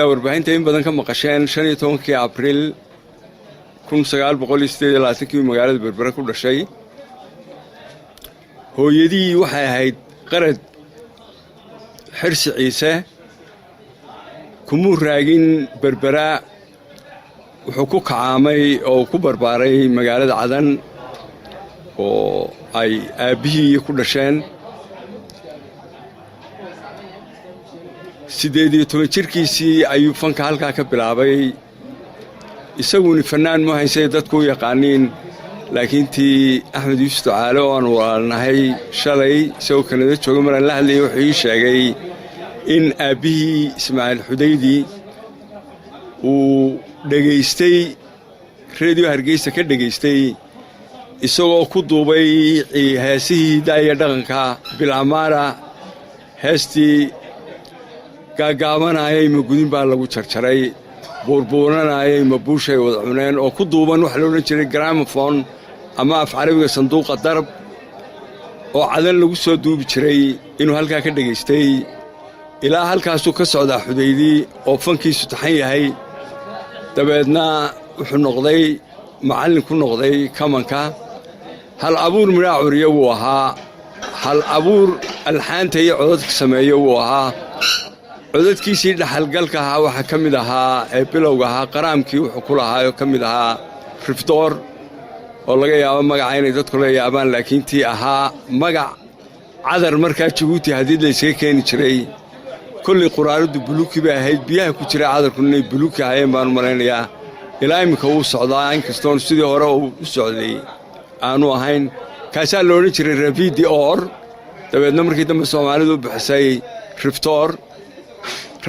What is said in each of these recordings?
warbaahinta in badan ka maqasheen 15 Abriil 1988 magaalada Berbera ku dhashay hooyadii waxay ahayd qarad xirsi ciise kumuu raagin Berbera wuxuu ku kacaamay oo ku barbaaray magaalada Cadan oo ay aabihii ku dhasheen 18 jirkiisii ayuu fanka halkaa ka bilaabay isaguna fanaan ma haysay dadku yaqaaniin laakiin tii Axmed Yuusuf Tacaale oo aan waalnahay shalay soo Kanada jooga maraan la hadlayay wuxuu ii sheegay in aabihii Ismaaciil Xudaydi uu dhageystay radio Hargeysa ka dhageystay isagoo ku duubay heesihii daaya dhaqanka Bilaamaara heestii gaagaabanayay ma gudin baa lagu jarjaray buurbuuranayay ma buushay wada cuneen oo ku duuban wax loo oran jiray gramophone ama af carabiga sanduuqa darab oo Cadan lagu soo duubi jiray inuu halkaa ka dhageystay ilaa halkaasuu ka socdaa Xudaydi oo fankiisu taxan yahay dabeedna wuxuu noqday macallin ku noqday kamanka hal abuur miraa curiyo wuu ahaa hal abuur alxaanta iyo codadka sameeyo wuu ahaa codadkiisii dhaxalgalka ahaa waxa ka mid ahaa ee bilowga ahaa qaraamkii wuxuu ku lahaa oo ka mid ahaa rifdoor oo laga yaabo magaca inay dadku la yaabaan laakiin tii ahaa magac cadar markaa Jabuuti hadii la iska keeni jiray kulli quraaradu buluuki bay ahayd biyaha ku jira cadarkuna inay buluuki ahaayeen baan maraynayaa ilaa imika uu socdaa inkastoo sidii hore uu u socday aanu ahayn kaasaa la oran jiray Ravidi or dabeedna markii dambe Soomaalidu bixisay rifdoor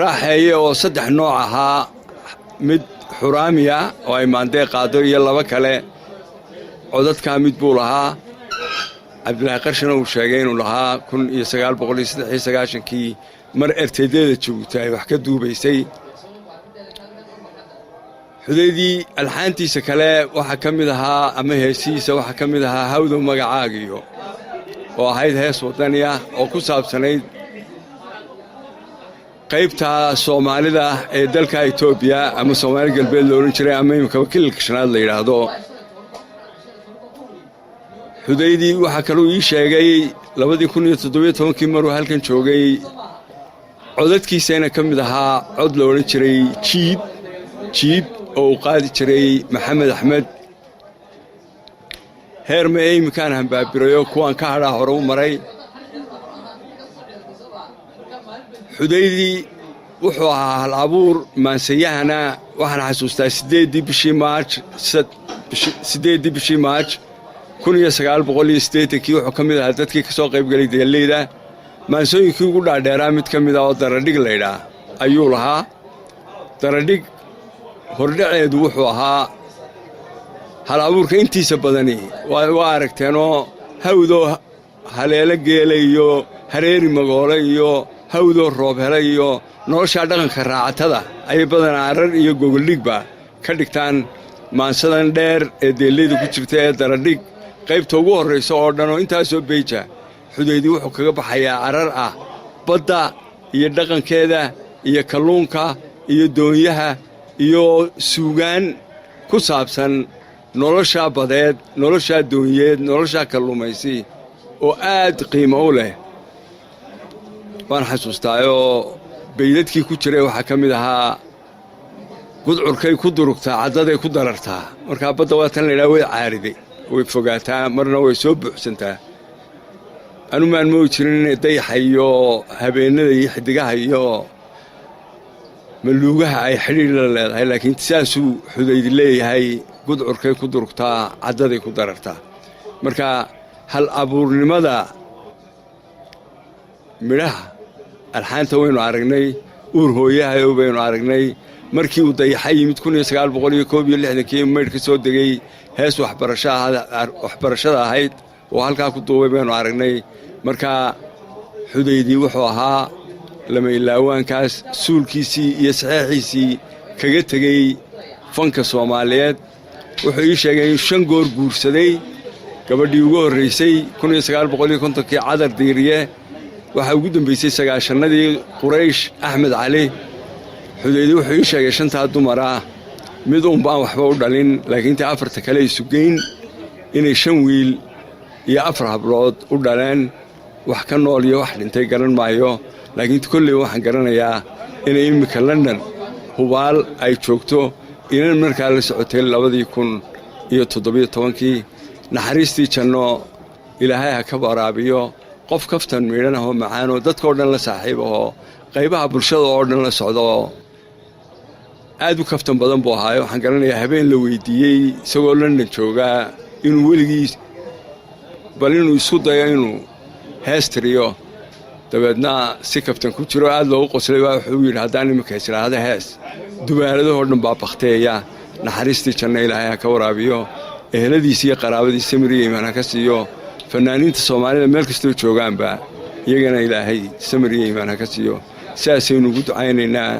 raaxeeye oo 3 nooc ahaa mid xuraamiya oo ay maandee qaado iyo laba kale codadka mid buu lahaa Cabdilaahi Qarshana uu sheegay inuu lahaa 1993 mar erteedeeda Jabuuti ay wax ka duubaysay Xudaydi alxaantiisa kale waxa ka mid ahaa ama heesiisa waxa ka mid ahaa hawdo magacaagiyo oo ahayd hees wadaniya oo ku saabsanayd qaybta Soomaalida ee dalka Itoobiya ama Soomaali galbeed loo oran jiray ama imika wakiilka shanaad la yiraahdo Xudaydi waxa kale uu ii sheegay 2017 maruu halkan joogay codadkiisana ka mid ahaa cod loo oran jiray jiib oo qaadi jiray Maxamed Axmed heermay imkaan hanbaabirayo kuwan ka hadha hore u maray Xudaydi wuxuu ahaa hal abuur maansiyahana waxaan xasuustaa 8 bishii March 1980 wuxuu ka mid ahaa dadkii ka soo qayb galay deeleyda maansooyinkii ugu dhaadheeraa mid ka mid ah oo daradhig leeyahay ayuu lahaa daradhig hordhaceedu wuxuu ahaa hal abuurka intiisa badani waa aragteenoo hawdo haleelo geela iyo hareeri magoole iyo hawdo roob helay iyo nolosha dhaqanka raacatada ay badan arar iyo gogoldhigba ka dhigtaan maansadan dheer ee deeleyda ku jirta ee daradhig qaybta ugu horeysa oo dhan oo intaas soo beeja Xudaydi wuxuu kaga baxayaa arar ah badda iyo dhaqankeeda iyo kalluunka iyo doonyaha iyo suugaan ku saabsan nolosha badeed nolosha doonyeed nolosha kalluumaysi oo aad qiimo u leh waan xasuustaayo beydadkii ku jiray waxa ka mid ahaa gudcurkay ku durugtaa cadaday ku darartaa marka badda waa tan la yiraahdo way caariday way fogaataa marna way soo buuxsantaa anu maan moo jirin inay dayaxayo habeenada iyo xidigaha iyo maluugaha ay xiriir la leedahay laakiin sidaasuu Xudaydi leeyahay gudcurkay ku durugtaa cadaday ku darartaa marka hal abuurnimada midhaha alxaanta waynu aragnay uur hooyaha oo baynu aragnay markii uu dayaxay yimid 1961 meedka soo degay hees waxbarashada ahayd oo halkaa ku duubay baynu aragnay marka Xudaydi wuxuu ahaa lama ilaawaankaas suulkiisii iyo saxiixiisii kaga tegay fanka Soomaaliyeed wuxuu ii sheegay in 5 goor guursaday gabadhii ugu horeysay 1950 cadar diiriye waxa ugu dambeysay 9-nadii Quraysh Axmed Cali xudaydi wuxuu ii sheegay 5 dumar ah mid uun baan waxba u dhalin laakiin tii 4 kale isu geyn inay 5 wiil iyo 4 hablood u dhaleen wax ka nool iyo wax dhintay garan maayo laakiin kulli waxaan garanayaa inay imika London hubaal ay joogto inaan markaa la socotay 2017 naxariistii janno ilaahay ha ka waraabiyo qof kaftan meelan oo macaan oo dadka oo dhan la saaxiib oo qaybaha bulshada oo dhan la socdo aad u kaftan badan buu ahaa waxaan garanayaa habeen la weydiiyay isagoo London jooga inuu weligiis bal inuu isku dayo inuu heestiriyo dabeedna si kaftan ku jiro aad loogu qoslay wuxuu yiri haddaan imika israahada hees dubaanadoo dhan baa baqteeya naxariistii janno ilaahay ha ka waraabiyo eheladiisa iyo qaraabadiisa samiriye iimaan ka siiyo fanaaniinta Soomaalida meel kasta oo joogaanba iyagana ilaahay samiriye iimaan ka siiyo saasaynu ugu ducaynaynaa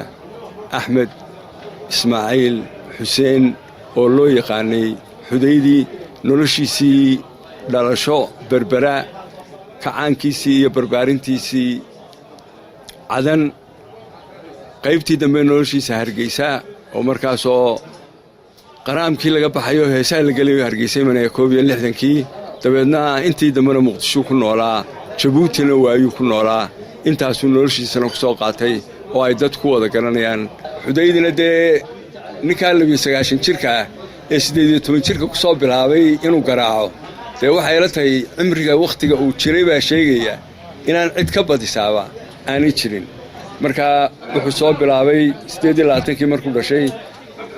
Axmed Ismaaciil Xuseen oo loo yaqaanay Xudaydi noloshiisii dhalasho Berbera kacaankiisii iyo barbaarintiisii cadan qaybtii dambe noloshiisa Hargeysa oo markaas oo qaraamkii laga baxayo heesaa la galiyo Hargeysa manay 61kii dabeedna intii dambena Muqdisho ku noolaa Jabuutina waayuu ku noolaa intaasuu noloshiisana ku soo qaatay oo ay dadku wada garanayaan Xudaydina dee ninka 29 jirka ee 18 jirka ku soo bilaabay inuu garaaco dee waxay la tahay cimriga waqtiga uu jiray baa sheegaya inaan cid ka badisaaba aanay jirin marka wuxuu soo bilaabay 28kii markuu dhashay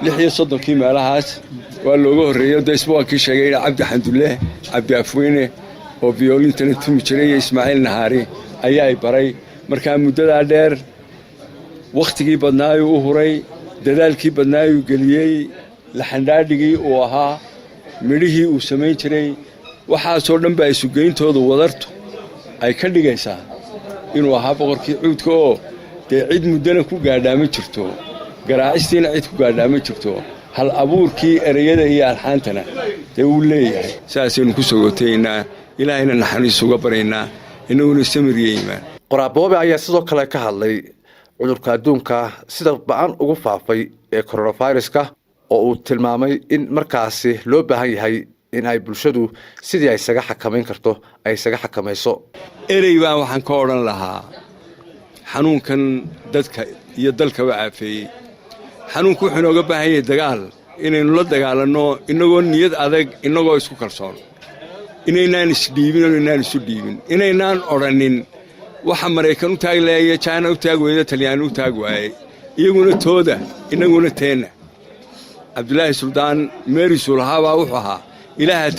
36kii meelahaas waa looga horeeyay deesbookii sheegay Cabdi Xandulle Cabdi Afweyne oo violintana tumi jiray Ismaaciil Nahaari ayaa ay baray marka muddada dheer waqtigii badnaayo u huray dadaalkii badnaayo geliyay la xandaadigii uu ahaa midhihii uu sameyn jiray waxa soo dhan baa isu geyntooda wadarto ay ka dhigaysaa inuu ahaa boqorkii cuudka oo cid muddana ku gaadhaama jirto garaacistiina cid ku gaadhaama jirto hal abuurkii ereyada iyo alxaantana uu leeyahay saasaynu ku sogootaynaa ilaahayna naxariis uga baraynaa inaguna samiriye iimaan Qoraabobe ayaa sidoo kale ka hadlay cudurka adduunka sida baan ugu faafay ee coronavirus-ka oo uu tilmaamay in markaasi loo baahan yahay in ay bulshadu sidii ay isaga xakameyn karto ay isaga xakamayso erey baan waxaan ka oran lahaa xanuunkan dadka iyo dalka caafiyay xanuunku wuxuu nooga baahan yahay dagaal inaynu la dagaalano inagoo niyad adag inagoo isku kalsoon inaynaan isdhiibin oo inaynaan isu dhiibin inaynaan oranin waxa Mareykan u taag leeyahay China u taag weeyda Talyaani u taag waayay iyaguna tooda inaguna teena Abdullaahi Suldaan Mary Sulhaba wuxuu ahaa ilaaha